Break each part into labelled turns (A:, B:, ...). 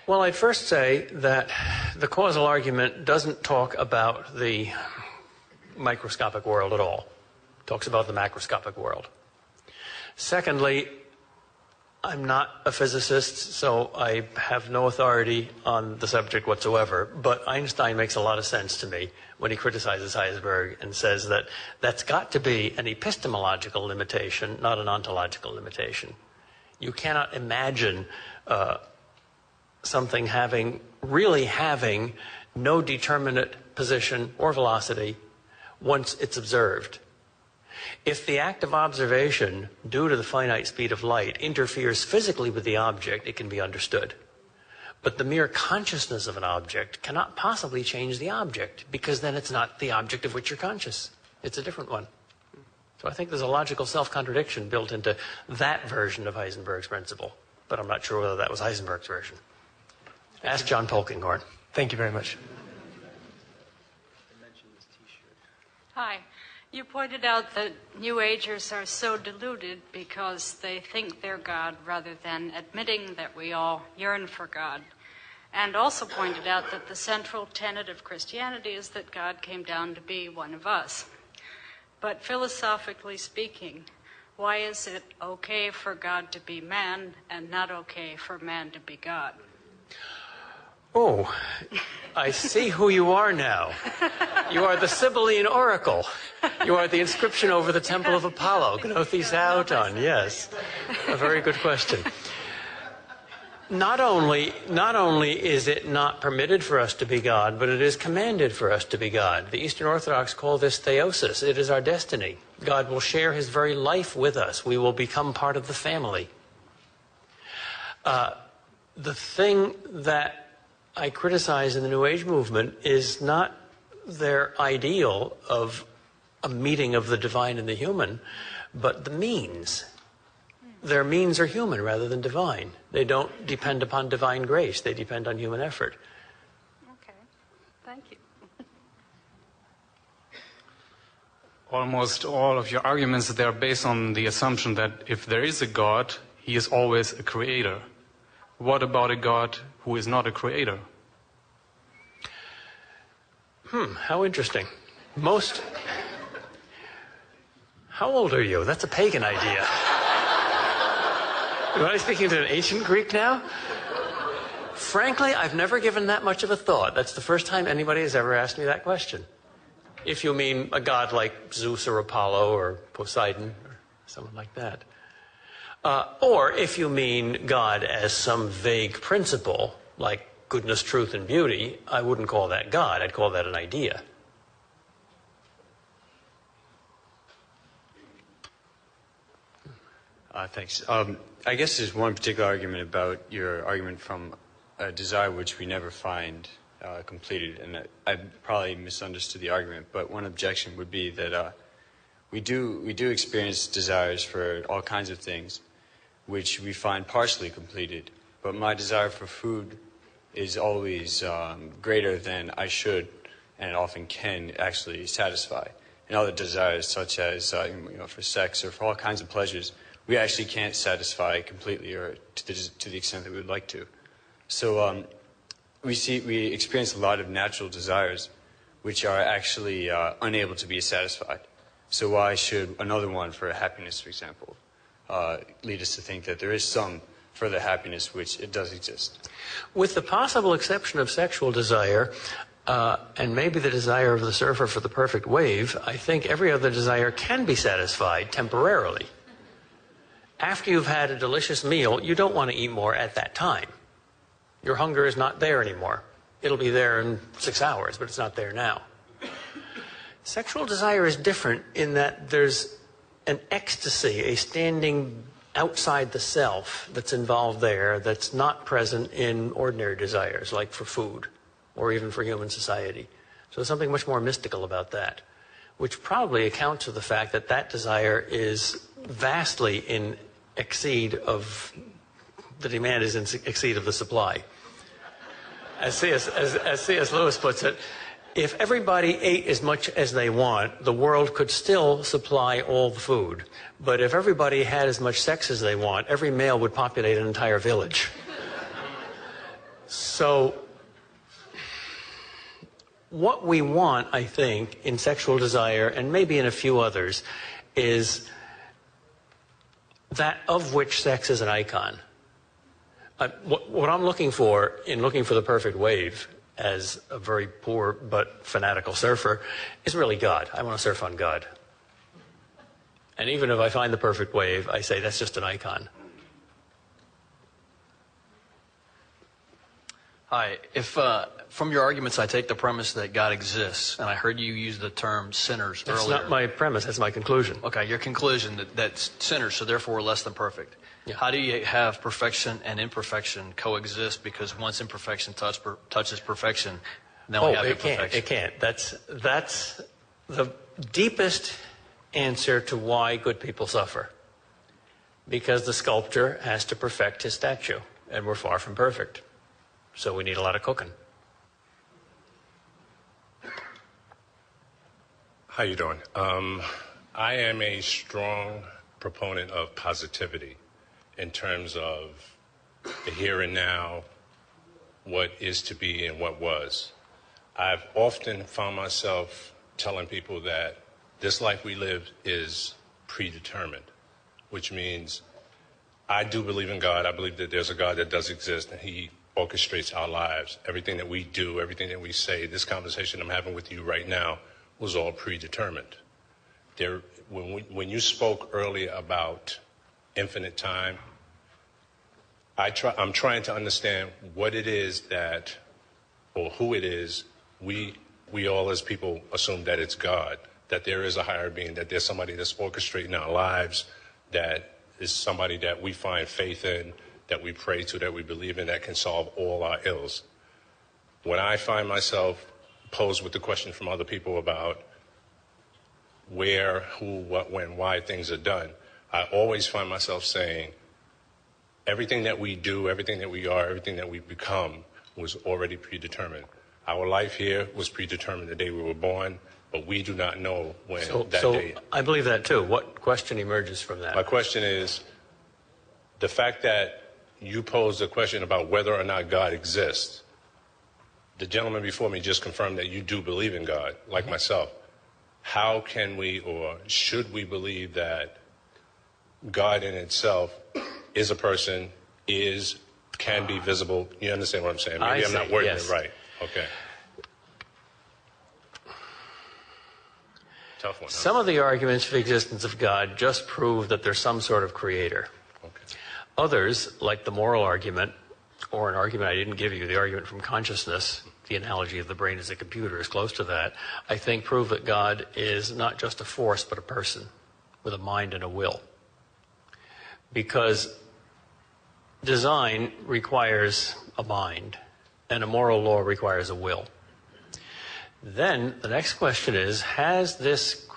A: Well, I'd first say that the causal argument doesn't talk about the microscopic world at all. It talks about the macroscopic world. Secondly, I'm not a physicist, so I have no authority on the subject whatsoever, but Einstein makes a lot of sense to me when he criticizes Heisenberg and says that that's got to be an epistemological limitation, not an ontological limitation. You cannot imagine something really having no determinate position or velocity once it's observed. If the act of observation, due to the finite speed of light, interferes physically with the object, it can be understood. But the mere consciousness of an object cannot possibly change the object, because then it's not the object of which you're conscious. It's a different one. So I think there's a logical self-contradiction built into that version of Heisenberg's principle. But I'm not sure whether that was Heisenberg's version. Ask John Polkinghorne.
B: Thank you very much.
C: Hi. You pointed out that New Agers are so deluded because they think they're God rather than admitting that we all yearn for God. And also pointed out that the central tenet of Christianity is that God came down to be one of us. But philosophically speaking, why is it okay for God to be man and not okay for man to be God?
A: Oh, I see who you are now. You are the Sibylline oracle. You are the inscription over the temple of Apollo, Gnothes Auton. Yes, a very good question. Not only is it not permitted for us to be God, but it is commanded for us to be God. The Eastern Orthodox call this theosis. It is our destiny. God will share his very life with us. We will become part of the family. The thing that I criticize in the New Age movement is not their ideal of a meeting of the divine and the human, but the means. Their means are human rather than divine. They don't depend upon divine grace. They depend on human effort.
C: Okay. Thank you.
D: Almost all of your arguments, they are based on the assumption that if there is a God, he is always a creator. What about a God who is not a creator?
A: How interesting. How old are you? That's a pagan idea. Am I speaking to an ancient Greek now? Frankly, I've never given that much of a thought. That's the first time anybody has ever asked me that question. If you mean a god like Zeus or Apollo or Poseidon or someone like that. Or if you mean God as some vague principle, like goodness, truth, and beauty, I wouldn't call that God. I'd call that an idea.
E: Thanks. I guess there's one particular argument about your argument from a desire which we never find completed, and I probably misunderstood the argument, but one objection would be that we do experience desires for all kinds of things which we find partially completed, but my desire for food is always greater than I should and often can actually satisfy. And other desires, such as for sex or for all kinds of pleasures, we actually can't satisfy completely or to the extent that we would like to. So we experience a lot of natural desires which are actually unable to be satisfied. So why should another one for happiness, for example, lead us to think that there is some further happiness which it does exist?
A: With the possible exception of sexual desire, and maybe the desire of the surfer for the perfect wave, I think every other desire can be satisfied temporarily. After you've had a delicious meal, you don't want to eat more at that time. Your hunger is not there anymore. It'll be there in 6 hours, but it's not there now. Sexual desire is different in that there's an ecstasy, a standing outside the self that's involved there that's not present in ordinary desires, like for food or even for human society. So there's something much more mystical about that, which probably accounts for the fact that that desire is vastly in exceed of the demand is in exceed of the supply. As C.S. Lewis puts it, if everybody ate as much as they want, the world could still supply all the food. But if everybody had as much sex as they want, every male would populate an entire village. So, what we want, I think, in sexual desire, and maybe in a few others, is that of which sex is an icon. What I'm looking for in looking for the perfect wave as a very poor but fanatical surfer is really God. I want to surf on God. And even if I find the perfect wave, I say that's just an icon.
B: Hi. If from your arguments I take the premise that God exists, and I heard you use the term sinners
A: That's
B: earlier.
A: not my premise, that's my conclusion.
B: Okay, your conclusion that sinners, so therefore we're less than perfect.
A: Yeah.
B: How do you have perfection and imperfection coexist? Because once imperfection touches perfection, then we have imperfection.
A: It can't. That's the deepest answer to why good people suffer. Because the sculptor has to perfect his statue, and we're far from perfect. So we need a lot of cooking.
F: How you doing? I am a strong proponent of positivity in terms of the here and now, what is to be and what was. I've often found myself telling people that this life we live is predetermined, which means I do believe in God. I believe that there's a God that does exist, and he orchestrates our lives. Everything that we do, everything that we say, this conversation I'm having with you right now was all predetermined. When you spoke earlier about infinite time, I'm trying to understand what it is that, or who it is, we all as people assume that it's God, that there is a higher being, that there's somebody that's orchestrating our lives, that is somebody that we find faith in, that we pray to, that we believe in, that can solve all our ills. When I find myself posed with the question from other people about where, who, what, when, why things are done, I always find myself saying, everything that we do, everything that we are, everything that we become was already predetermined. Our life here was predetermined the day we were born, but we do not know when that day.
A: So I believe that too. What question emerges from that?
F: My question is, the fact that you posed a question about whether or not God exists, the gentleman before me just confirmed that you do believe in God, like myself. How can we, or should we believe that God in itself is a person, can be visible? You understand what I'm saying? Maybe I'm not wording it right. Okay. Tough one. Huh?
A: Some of the arguments for the existence of God just prove that there's some sort of creator.
F: Okay.
A: Others, like the moral argument, or an argument I didn't give you, the argument from consciousness, the analogy of the brain as a computer is close to that, I think prove that God is not just a force, but a person with a mind and a will. Because design requires a mind, and a moral law requires a will. Then the next question is, has this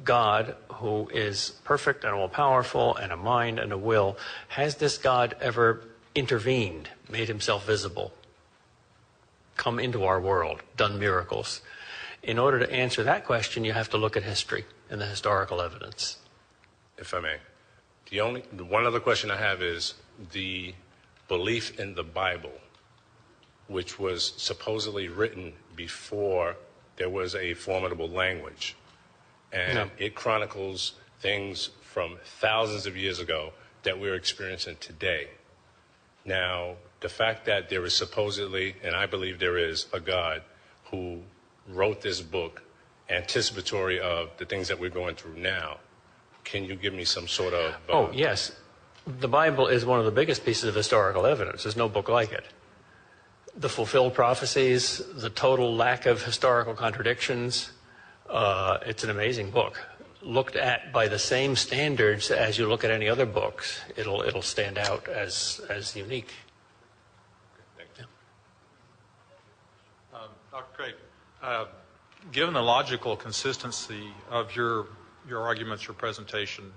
A: God, who is perfect and all-powerful and a mind and a will, has this God ever intervened, made himself visible, come into our world, done miracles? In order to answer that question, you have to look at history and the historical evidence.
F: If I may. The one other question I have is the belief in the Bible, which was supposedly written before there was a formidable language. And it chronicles things from thousands of years ago that we're experiencing today. Now, the fact that there is supposedly, and I believe there is, a God who wrote this book anticipatory of the things that we're going through now, can you give me some sort of...
A: Oh, yes. The Bible is one of the biggest pieces of historical evidence. There's no book like it. The fulfilled prophecies, the total lack of historical contradictions, it's an amazing book. Looked at by the same standards as you look at any other books, it'll stand out as unique.
G: Dr. Craig, given the logical consistency of your arguments, your presentation,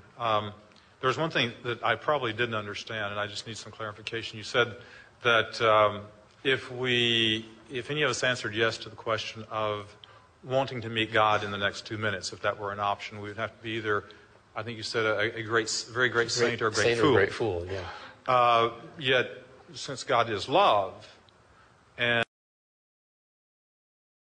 G: there's one thing that I probably didn't understand, and I just need some clarification. You said that if any of us answered yes to the question of wanting to meet God in the next 2 minutes, if that were an option, we would have to be either, I think you said, a very great saint or a great
A: saint
G: fool.
A: Or a great fool, yeah.
G: Yet, since God is love, And